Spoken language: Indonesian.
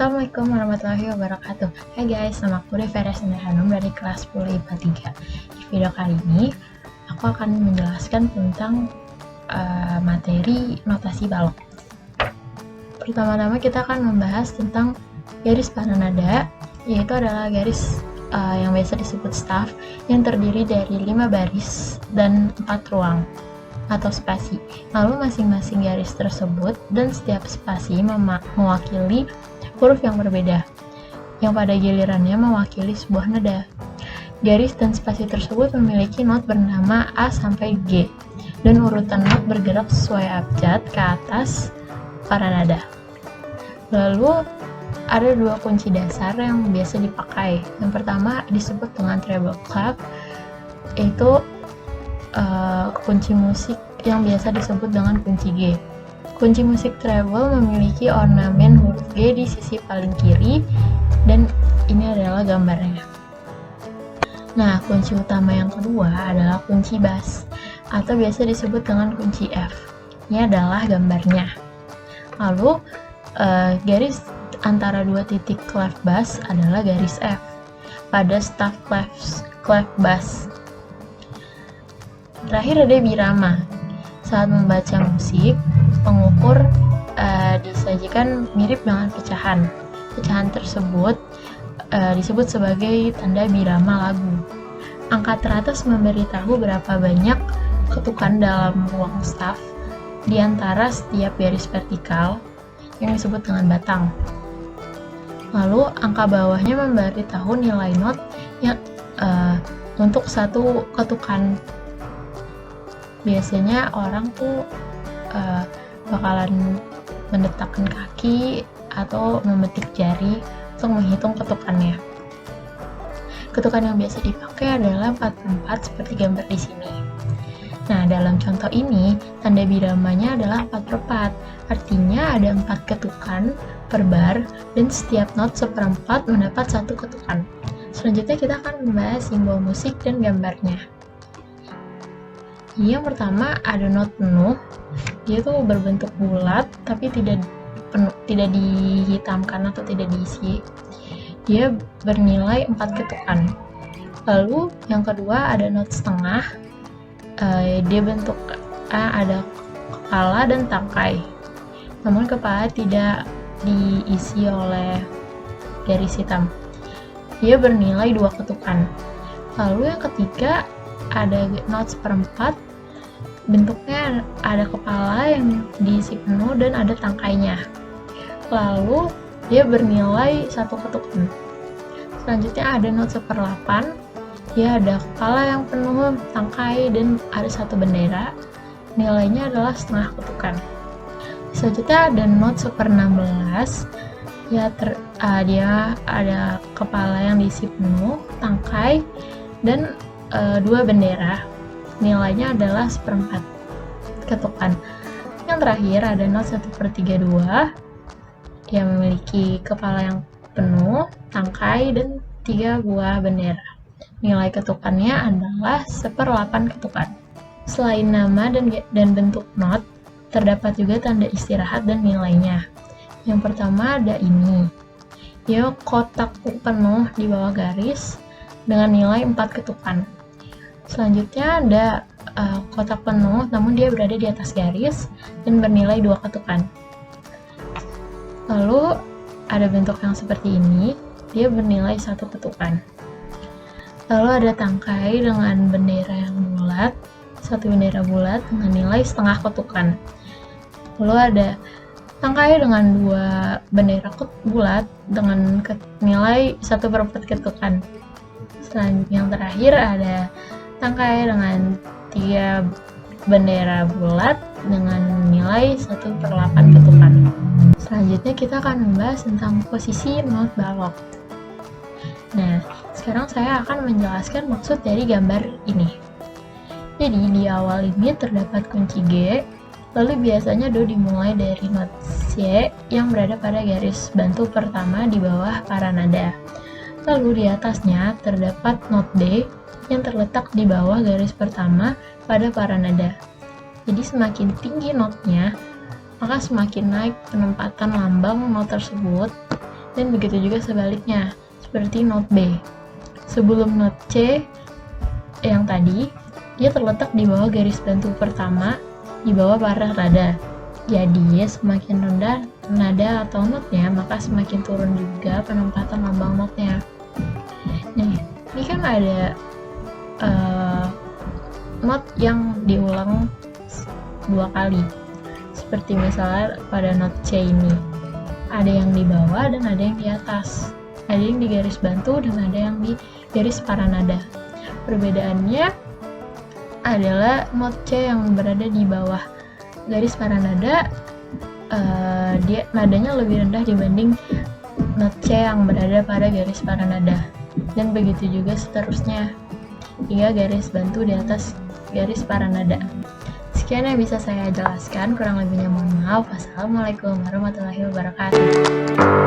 Assalamualaikum warahmatullahi wabarakatuh. Hai guys, nama aku Devera Hanum dari kelas 10 IPA 3. Di video kali ini, aku akan menjelaskan tentang materi notasi balok. Pertama-tama kita akan membahas tentang garis paranada, yaitu adalah garis yang biasa disebut staff, yang terdiri dari 5 baris dan 4 ruang atau spasi. Lalu masing-masing garis tersebut dan setiap spasi mewakili huruf yang berbeda, yang pada gilirannya mewakili sebuah nada. Garis dan spasi tersebut memiliki not bernama A sampai G, dan urutan not bergerak sesuai abjad ke atas para nada. Lalu ada 2 kunci dasar yang biasa dipakai. Yang pertama disebut dengan treble clef, yaitu kunci musik yang biasa disebut dengan kunci G. Kunci musik treble memiliki ornamen huruf G di sisi paling kiri, dan ini adalah gambarnya. Nah, kunci utama yang kedua adalah kunci bass, atau biasa disebut dengan kunci F. Ini adalah gambarnya. Lalu, garis antara 2 titik clef bass adalah garis F pada staff clef bass. Terakhir ada birama. Saat membaca musik, pengukur disajikan mirip dengan pecahan. Pecahan tersebut disebut sebagai tanda birama lagu. Angka teratas memberitahu berapa banyak ketukan dalam ruang staff di antara setiap garis vertikal yang disebut dengan batang. Lalu angka bawahnya memberitahu nilai not yang untuk satu ketukan. Biasanya orang tuh bakalan mendetakkan kaki atau memetik jari untuk menghitung ketukannya. Ketukan yang biasa dipakai adalah 4/4 seperti gambar di sini. Nah, dalam contoh ini, tanda biramanya adalah 4/4, artinya ada 4 ketukan per bar, dan setiap not 1/4 mendapat 1 ketukan. Selanjutnya kita akan membahas simbol musik dan gambarnya. Yang pertama ada not penuh. Dia tuh berbentuk bulat tapi tidak dihitamkan atau tidak diisi. Dia bernilai 4 ketukan. Lalu yang kedua ada not setengah. Dia bentuk ada kepala dan tangkai. Namun kepala tidak diisi oleh garis hitam. Dia bernilai 2 ketukan. Lalu yang ketiga ada not 1/4, bentuknya ada kepala yang diisi penuh dan ada tangkainya. Lalu dia bernilai 1 ketukan. Selanjutnya ada not 1/8, dia ada kepala yang penuh, tangkai, dan ada 1 bendera. Nilainya adalah setengah ketukan. Selanjutnya ada not 1/16, dia ada kepala yang diisi penuh, tangkai, dan 2 bendera. Nilainya adalah 1/4 ketukan. Yang terakhir ada not 1/32 yang memiliki kepala yang penuh, tangkai, dan 3 buah bendera. Nilai ketukannya adalah 1/8 ketukan. Selain nama dan bentuk not, terdapat juga tanda istirahat dan nilainya. Yang pertama ada ini. Dia kotak penuh di bawah garis dengan nilai 4 ketukan. Selanjutnya ada kotak penuh namun dia berada di atas garis dan bernilai 2 ketukan. Lalu ada bentuk yang seperti ini, dia bernilai 1 ketukan. Lalu ada tangkai dengan bendera yang bulat, 1 bendera bulat dengan nilai setengah ketukan. Lalu ada tangkai dengan 2 bendera bulat dengan nilai 1/4 ketukan. Selanjutnya yang terakhir ada tangkai dengan 3 bendera bulat dengan nilai 1/8 ketukan. Selanjutnya kita akan membahas tentang posisi not balok. Nah, sekarang saya akan menjelaskan maksud dari gambar ini. Jadi di awal ini terdapat kunci G, lalu biasanya do dimulai dari not C yang berada pada garis bantu pertama di bawah para nada. Lalu di atasnya terdapat not D yang terletak di bawah garis pertama pada para nada. Jadi semakin tinggi notnya, maka semakin naik penempatan lambang not tersebut Dan begitu juga sebaliknya, seperti not B. Sebelum not C yang tadi, dia terletak di bawah garis bantu pertama, di bawah parah nada. Jadi, semakin rendah nada atau notnya, maka semakin turun juga penempatan lambang notnya. Nih, ini kan ada not yang diulang 2 kali. Seperti misalnya pada not C ini, ada yang di bawah dan ada yang di atas. Ada yang di garis bantu dan ada yang di garis paranada. Perbedaannya adalah not C yang berada di bawah garis paranada, dia nadanya lebih rendah dibanding not C yang berada pada garis paranada. Dan begitu juga seterusnya, hingga garis bantu di atas garis paranada. Sekian yang bisa saya jelaskan, kurang lebihnya mohon maaf. Wassalamualaikum warahmatullahi wabarakatuh.